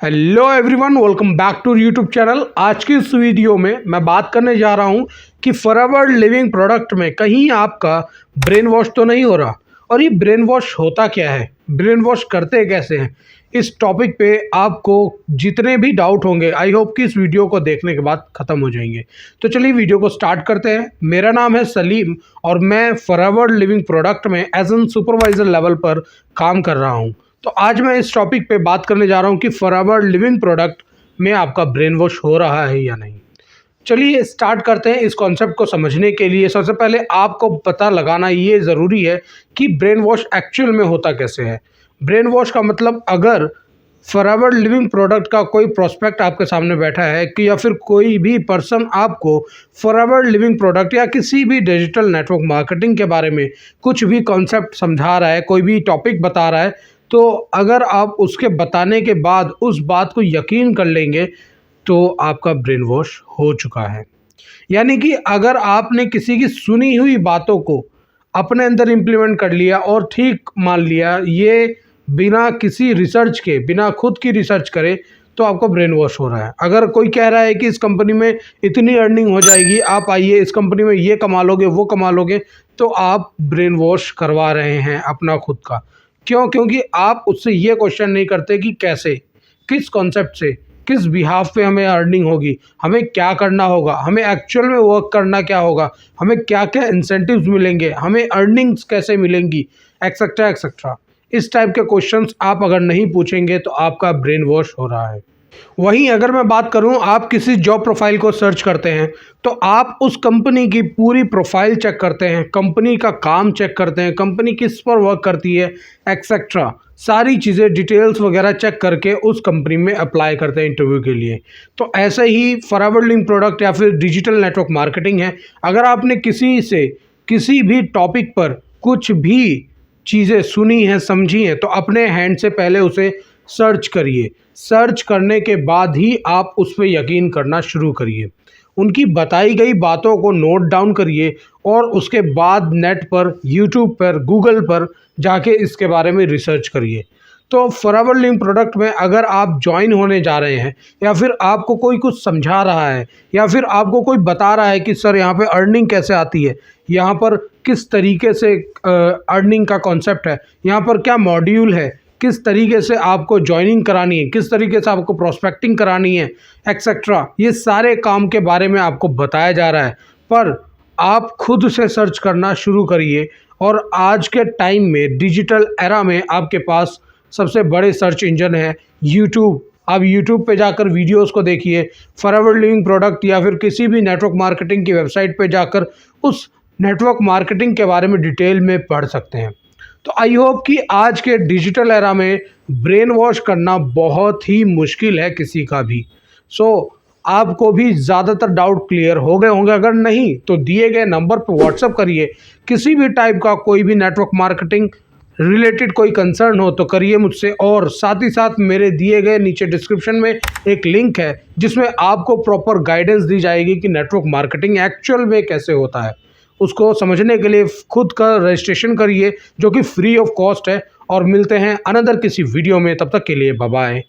Hello everyone, welcome back to YouTube channel. आज की इस वीडियो में मैं बात करने जा रहा हूं कि फॉरएवर लिविंग प्रोडक्ट में कहीं आपका ब्रेन वॉश तो नहीं हो रहा। और ये ब्रेन वॉश होता क्या है, ब्रेन वॉश करते कैसे हैं, इस टॉपिक पे आपको जितने भी डाउट होंगे आई होप कि इस वीडियो को देखने के बाद ख़त्म हो जाएंगे। तो चलिए वीडियो को स्टार्ट करते हैं। मेरा नाम है सलीम और मैं फॉरएवर लिविंग प्रोडक्ट में एज एन सुपरवाइज़र लेवल पर काम कर रहा हूँ। तो आज मैं इस टॉपिक पे बात करने जा रहा हूँ कि फॉरएवर लिविंग प्रोडक्ट में आपका ब्रेन वॉश हो रहा है या नहीं। चलिए स्टार्ट करते हैं। इस कॉन्सेप्ट को समझने के लिए सबसे पहले आपको पता लगाना ये ज़रूरी है कि ब्रेन वॉश एक्चुअल में होता कैसे है। ब्रेन वॉश का मतलब, अगर फॉरएवर लिविंग प्रोडक्ट का कोई प्रोस्पेक्ट आपके सामने बैठा है कि या फिर कोई भी पर्सन आपको फॉरएवर लिविंग प्रोडक्ट या किसी भी डिजिटल नेटवर्क मार्केटिंग के बारे में कुछ भी कॉन्सेप्ट समझा रहा है, कोई भी टॉपिक बता रहा है, तो अगर आप उसके बताने के बाद उस बात को यकीन कर लेंगे तो आपका ब्रेन वॉश हो चुका है। यानी कि अगर आपने किसी की सुनी हुई बातों को अपने अंदर इम्प्लीमेंट कर लिया और ठीक मान लिया, ये बिना किसी रिसर्च के, बिना खुद की रिसर्च करे, तो आपका ब्रेन वॉश हो रहा है। अगर कोई कह रहा है कि इस कंपनी में इतनी अर्निंग हो जाएगी, आप आइए इस कंपनी में ये कमा लोगे वो कमा लोगे, तो आप ब्रेन वॉश करवा रहे हैं अपना खुद का। क्यों? क्योंकि आप उससे ये क्वेश्चन नहीं करते कि कैसे, किस कॉन्सेप्ट से, किस बिहाफ पे हमें अर्निंग होगी, हमें क्या करना होगा, हमें एक्चुअल में वर्क करना क्या होगा, हमें क्या क्या इंसेंटिव्स मिलेंगे, हमें अर्निंग्स कैसे मिलेंगी, एक्सेट्रा एक्सेट्रा। इस टाइप के क्वेश्चंस आप अगर नहीं पूछेंगे तो आपका ब्रेन वॉश हो रहा है। वहीं अगर मैं बात करूं, आप किसी जॉब प्रोफाइल को सर्च करते हैं तो आप उस कंपनी की पूरी प्रोफाइल चेक करते हैं, कंपनी का काम चेक करते हैं, कंपनी किस पर वर्क करती है, एक्सेट्रा सारी चीज़ें डिटेल्स वगैरह चेक करके उस कंपनी में अप्लाई करते हैं इंटरव्यू के लिए। तो ऐसे ही फॉरएवर लिविंग प्रोडक्ट या फिर डिजिटल नेटवर्क मार्केटिंग है। अगर आपने किसी से किसी भी टॉपिक पर कुछ भी चीज़ें सुनी हैं, समझी हैं, तो अपने हैंड से पहले उसे सर्च करिए। सर्च करने के बाद ही आप उस पर यकीन करना शुरू करिए। उनकी बताई गई बातों को नोट डाउन करिए और उसके बाद नेट पर, यूट्यूब पर, गूगल पर जाके इसके बारे में रिसर्च करिए। तो फॉरएवर लिविंग प्रोडक्ट में अगर आप ज्वाइन होने जा रहे हैं या फिर आपको कोई कुछ समझा रहा है या फिर आपको कोई बता रहा है कि सर यहाँ पे अर्निंग कैसे आती है, यहाँ पर किस तरीके से अर्निंग का कॉन्सेप्ट है, यहाँ पर क्या मॉड्यूल है, किस तरीके से आपको ज्वाइनिंग करानी है, किस तरीके से आपको प्रोस्पेक्टिंग करानी है, एक्सेट्रा, ये सारे काम के बारे में आपको बताया जा रहा है। पर आप खुद से सर्च करना शुरू करिए। और आज के टाइम में, डिजिटल एरा में, आपके पास सबसे बड़े सर्च इंजन है यूट्यूब। आप यूट्यूब पे जाकर वीडियोस को देखिए, फॉरएवर लिविंग प्रोडक्ट या फिर किसी भी नेटवर्क मार्केटिंग की वेबसाइट पे जाकर उस नेटवर्क मार्केटिंग के बारे में डिटेल में पढ़ सकते हैं। तो आई होप कि आज के डिजिटल एरा में ब्रेन वॉश करना बहुत ही मुश्किल है किसी का भी। आपको भी ज़्यादातर डाउट क्लियर हो गए होंगे। अगर नहीं तो दिए गए नंबर पर व्हाट्सअप करिए। किसी भी टाइप का कोई भी नेटवर्क मार्केटिंग रिलेटेड कोई कंसर्न हो तो करिए मुझसे। और साथ ही साथ मेरे दिए गए नीचे डिस्क्रिप्शन में एक लिंक है जिसमें आपको प्रॉपर गाइडेंस दी जाएगी कि नेटवर्क मार्केटिंग एक्चुअल में कैसे होता है। उसको समझने के लिए खुद का रजिस्ट्रेशन करिए, जो कि फ्री ऑफ कॉस्ट है। और मिलते हैं अनदर किसी वीडियो में, तब तक के लिए बाय बाय।